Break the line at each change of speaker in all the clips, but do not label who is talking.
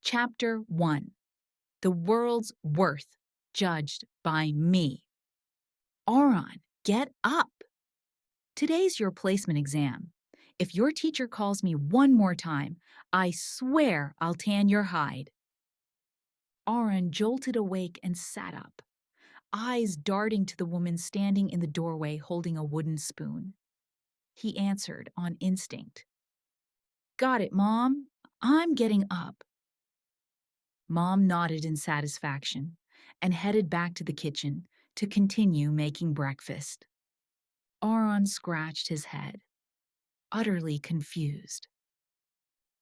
Chapter 1. The World's Worth, Judged by Me. Auron, get up! Today's your placement exam. If your teacher calls me one more time, I swear I'll tan your hide. Auron jolted awake and sat up, eyes darting to the woman standing in the doorway holding a wooden spoon. He answered on instinct. Got it, Mom. I'm getting up. Mom nodded in satisfaction and headed back to the kitchen to continue making breakfast. Auron scratched his head, utterly confused.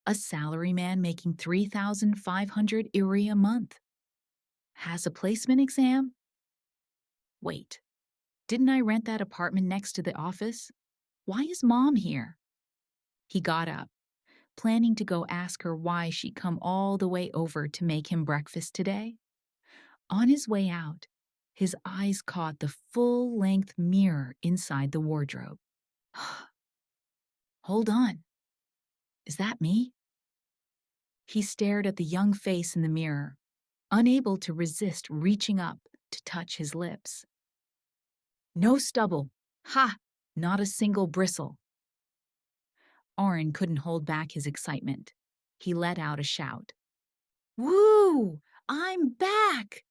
A salaryman making 3,500 Iri a month has a placement exam? Wait, didn't I rent that apartment next to the office? Why is Mom here? He got up, planning to go ask her why she'd come all the way over to make him breakfast today. On his way out, his eyes caught the full-length mirror inside the wardrobe. Hold on. Is that me? He stared at the young face in the mirror, unable to resist reaching up to touch his lips. No stubble. Ha! Not a single bristle. Auron couldn't hold back his excitement. He let out a shout. Woo! I'm back!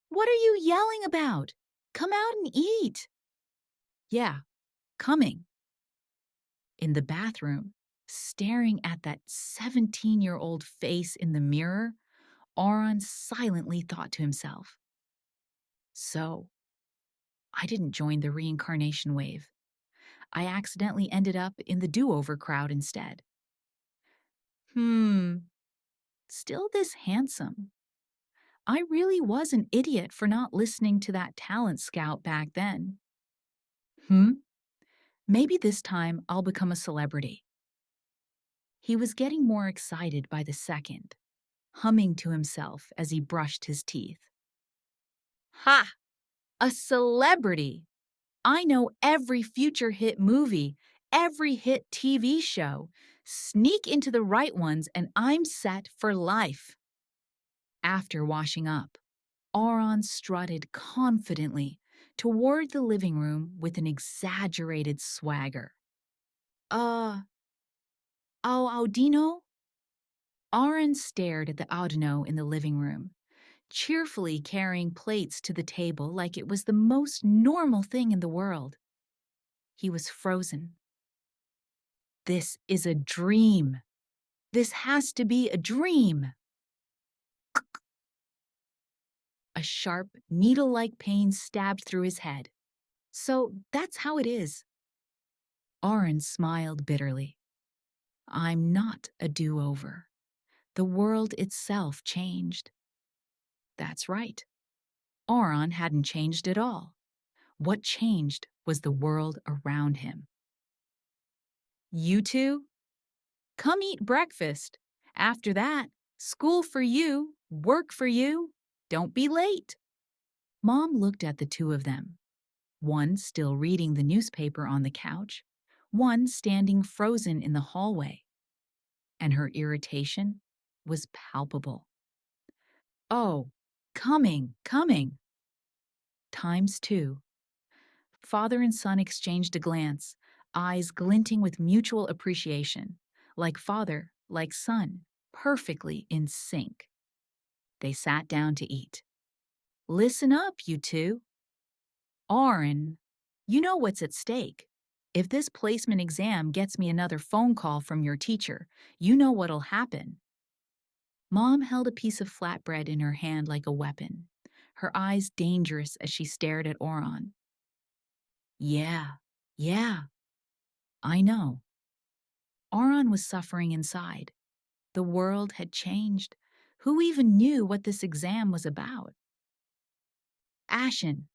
What are you yelling about? Come out and eat. Yeah, coming. In the bathroom, staring at that 17-year-old face in the mirror, Auron silently thought to himself. So, I didn't join the reincarnation wave. I accidentally ended up in the do-over crowd instead. Still this handsome. I really was an idiot for not listening to that talent scout back then. Maybe this time I'll become a celebrity. He was getting more excited by the second, humming to himself as he brushed his teeth. Ha! A celebrity! I know every future hit movie, every hit TV show. Sneak into the right ones and I'm set for life. After washing up, Auron strutted confidently toward the living room with an exaggerated swagger. Audino? Auron stared at the Audino in the living room, cheerfully carrying plates to the table like it was the most normal thing in the world. He was frozen. This is a dream. This has to be a dream. A sharp, needle-like pain stabbed through his head. So that's how it is. Auron smiled bitterly. I'm not a do-over. The world itself changed. That's right. Auron hadn't changed at all. What changed was the world around him. You two? Come eat breakfast. After that, school for you, work for you. Don't be late. Mom looked at the two of them, one still reading the newspaper on the couch, one standing frozen in the hallway, and her irritation was palpable. Oh, coming. Times two. Father and son exchanged a glance, eyes glinting with mutual appreciation, like father, like son, perfectly in sync. They sat down to eat. Listen up, you two. Auron, you know what's at stake. If this placement exam gets me another phone call from your teacher, you know what'll happen. Mom held a piece of flatbread in her hand like a weapon, her eyes dangerous as she stared at Auron. Yeah, I know. Auron was suffering inside. The world had changed. Who even knew what this exam was about? Ashen,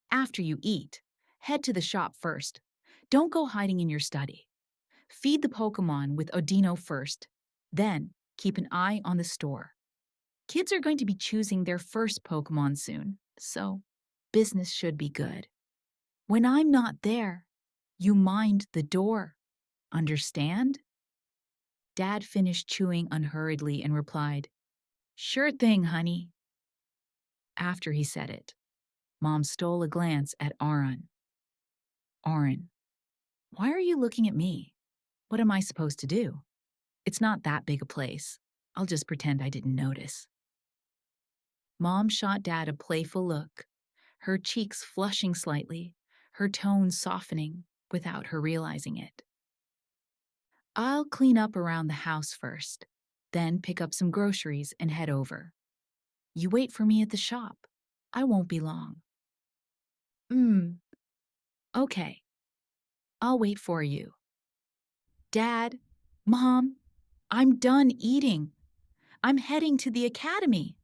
after you eat, head to the shop first. Don't go hiding in your study. Feed the Pokémon with Audino first. Then, keep an eye on the store. Kids are going to be choosing their first Pokémon soon, so business should be good. When I'm not there, you mind the door. Understand? Dad finished chewing unhurriedly and replied, "Sure thing, honey." After he said it, Mom stole a glance at Auron. "Auron, why are you looking at me? What am I supposed to do? It's not that big a place. I'll just pretend I didn't notice." Mom shot Dad a playful look, her cheeks flushing slightly, her tone softening without her realizing it. "I'll clean up around the house first, then pick up some groceries and head over. You wait for me at the shop. I won't be long." Okay. I'll wait for you." "Dad, Mom, I'm done eating. I'm heading to the academy."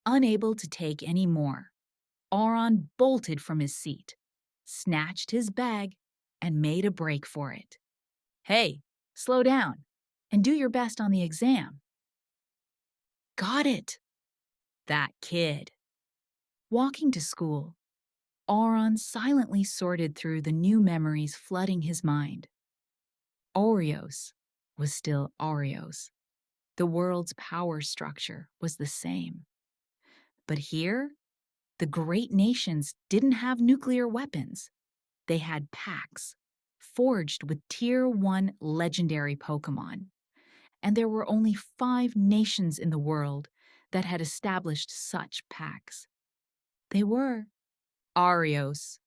Unable to take any more, Auron bolted from his seat, snatched his bag, and made a break for it. "Hey, slow down and do your best on the exam." "Got it." That kid. Walking to school, Auron silently sorted through the new memories flooding his mind. Oreos was still Oreos. The world's power structure was the same. But here, the great nations didn't have nuclear weapons. They had pacts, forged with Tier 1 legendary Pokémon. And there were only 5 nations in the world that had established such pacts. They were Arios,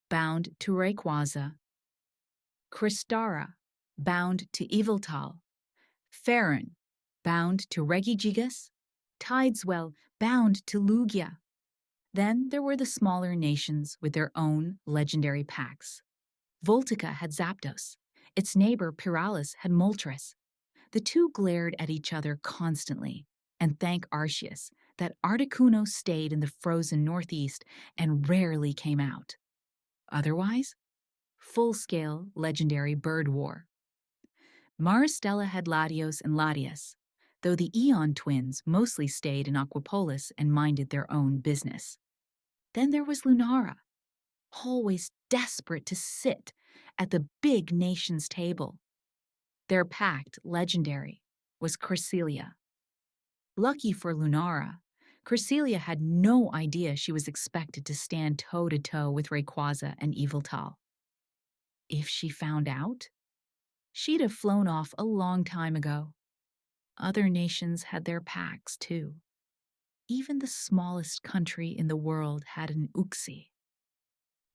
bound to Rayquaza; Crystara, bound to Eviltal; Farron, bound to Regigigas; Tideswell, bound to Lugia. Then there were the smaller nations with their own legendary packs. Voltica had Zapdos. Its neighbor Pyralis had Moltres. The two glared at each other constantly, and thank Arceus that Articuno stayed in the frozen northeast and rarely came out. Otherwise, full-scale legendary bird war. Maristella had Latios and Latias, though the Eon twins mostly stayed in Aquapolis and minded their own business. Then there was Lunara, always desperate to sit at the big nation's table. Their pact legendary was Cresselia. Lucky for Lunara, Cresselia had no idea she was expected to stand toe-to-toe with Rayquaza and Eviltal. If she found out, she'd have flown off a long time ago. Other nations had their packs, too. Even the smallest country in the world had an Uxie.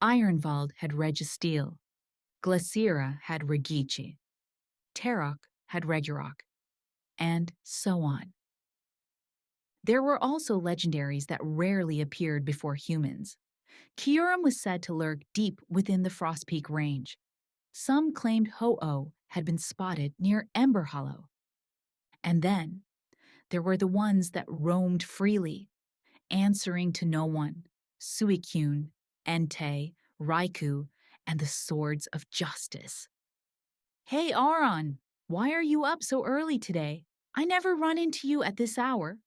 Ironvald had Registeel, Glaciera had Regici, Tarok had Regirock, and so on. There were also legendaries that rarely appeared before humans. Kyurem was said to lurk deep within the Frost Peak range. Some claimed Ho-Oh had been spotted near Ember Hollow. And then there were the ones that roamed freely, answering to no one: Suicune, Entei, Raikou, and the Swords of Justice. "Hey, Auron, why are you up so early today? I never run into you at this hour."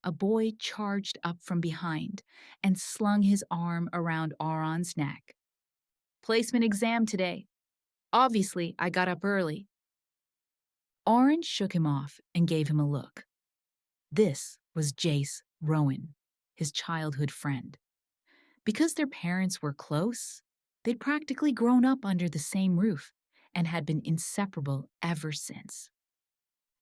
A boy charged up from behind and slung his arm around Auron's neck. "Placement exam today. Obviously, I got up early." Auron shook him off and gave him a look. This was Jace Rowan, his childhood friend. Because their parents were close, they'd practically grown up under the same roof and had been inseparable ever since.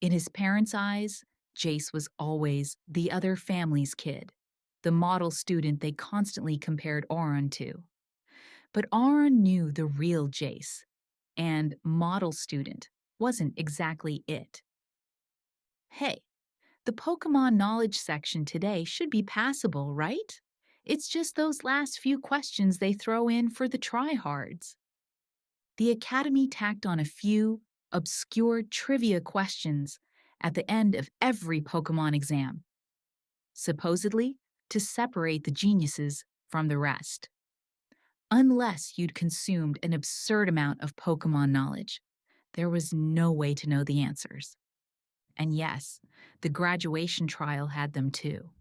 In his parents' eyes, Jace was always the other family's kid, the model student they constantly compared Auron to. But Auron knew the real Jace, and model student wasn't exactly it. Hey, the Pokemon knowledge section today should be passable, right? It's just those last few questions they throw in for the tryhards. The Academy tacked on a few obscure trivia questions at the end of every Pokemon exam, supposedly to separate the geniuses from the rest. Unless you'd consumed an absurd amount of Pokemon knowledge, there was no way to know the answers. And yes, the graduation trial had them too.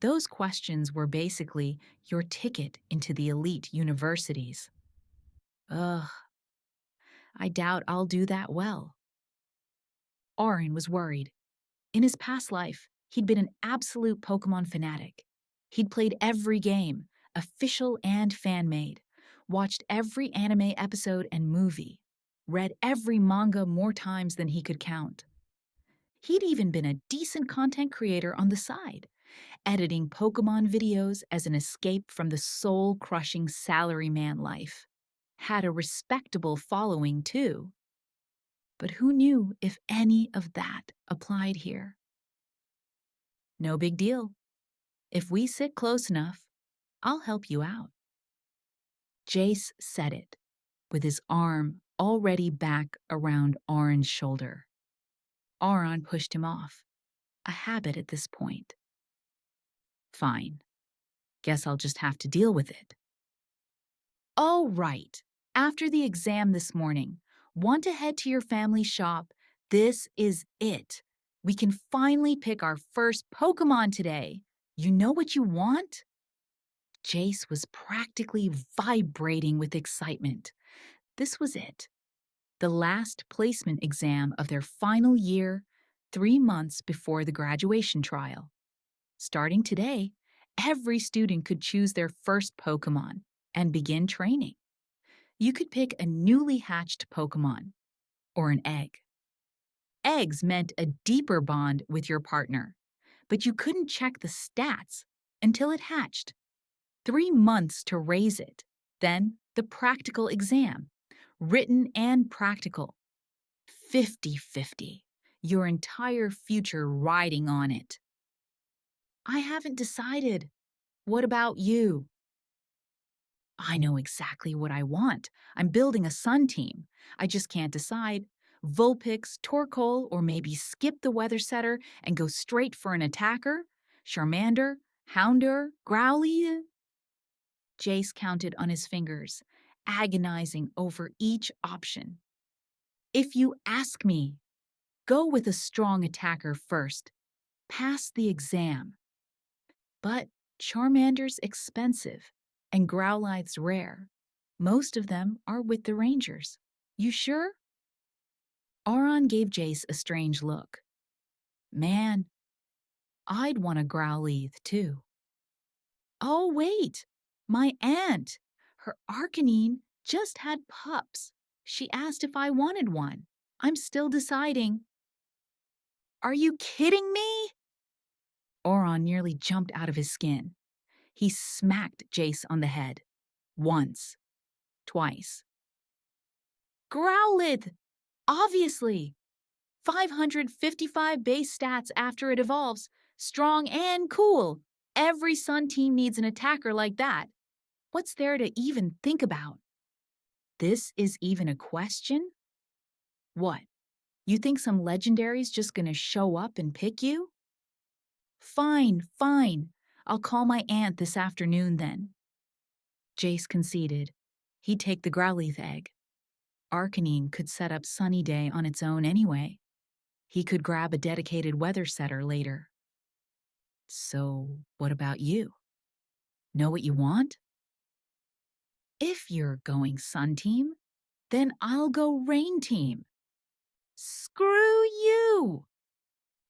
Those questions were basically your ticket into the elite universities. Ugh, I doubt I'll do that well. Auron was worried. In his past life, he'd been an absolute Pokémon fanatic. He'd played every game, official and fan-made, watched every anime episode and movie, read every manga more times than he could count. He'd even been a decent content creator on the side, editing Pokémon videos as an escape from the soul-crushing salaryman life. Had a respectable following, too. But who knew if any of that applied here? No big deal. If we sit close enough, I'll help you out. Jace said it, with his arm already back around Auron's shoulder. Auron pushed him off, a habit at this point. Fine. Guess I'll just have to deal with it. Oh, right. After the exam this morning, want to head to your family shop? This is it. We can finally pick our first Pokémon today. You know what you want? Jace was practically vibrating with excitement. This was it. The last placement exam of their final year, 3 months before the graduation trial. Starting today, every student could choose their first Pokémon and begin training. You could pick a newly hatched Pokémon or an egg. Eggs meant a deeper bond with your partner, but you couldn't check the stats until it hatched. 3 months to raise it, then the practical exam, written and practical. 50-50, your entire future riding on it. I haven't decided. What about you? I know exactly what I want. I'm building a sun team. I just can't decide. Vulpix, Torkoal, or maybe skip the weather setter and go straight for an attacker? Charmander, Houndour, Growlithe? Jace counted on his fingers, agonizing over each option. If you ask me, go with a strong attacker first. Pass the exam. But Charmander's expensive and Growlithe's rare. Most of them are with the Rangers. You sure? Auron gave Jace a strange look. Man, I'd want a Growlithe too. Oh, wait! My aunt! Her Arcanine just had pups. She asked if I wanted one. I'm still deciding. Are you kidding me? Auron nearly jumped out of his skin. He smacked Jace on the head. Once. Twice. Growlithe! Obviously! 555 base stats after it evolves. Strong and cool. Every Sun team needs an attacker like that. What's there to even think about? This is even a question? What? You think some Legendary's just gonna show up and pick you? Fine, fine. I'll call my aunt this afternoon then. Jace conceded. He'd take the Growlithe egg. Arcanine could set up Sunny Day on its own anyway. He could grab a dedicated weather setter later. So, what about you? Know what you want? If you're going Sun Team, then I'll go Rain Team. Screw you!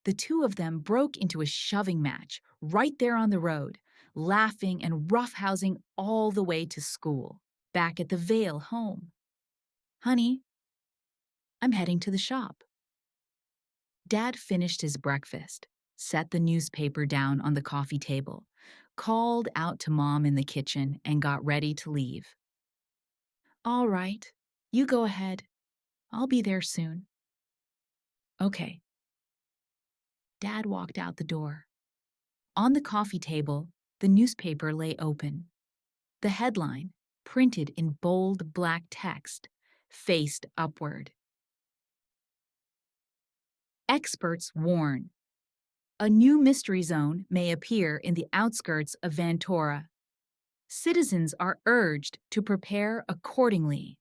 The two of them broke into a shoving match right there on the road, laughing and roughhousing all the way to school, back at the Vale home. Honey, I'm heading to the shop. Dad finished his breakfast, set the newspaper down on the coffee table, called out to Mom in the kitchen, and got ready to leave. All right, you go ahead. I'll be there soon. Okay. Dad walked out the door. On the coffee table, the newspaper lay open. The headline, printed in bold black text, faced upward. Experts warn. A new mystery zone may appear in the outskirts of Ventura. Citizens are urged to prepare accordingly.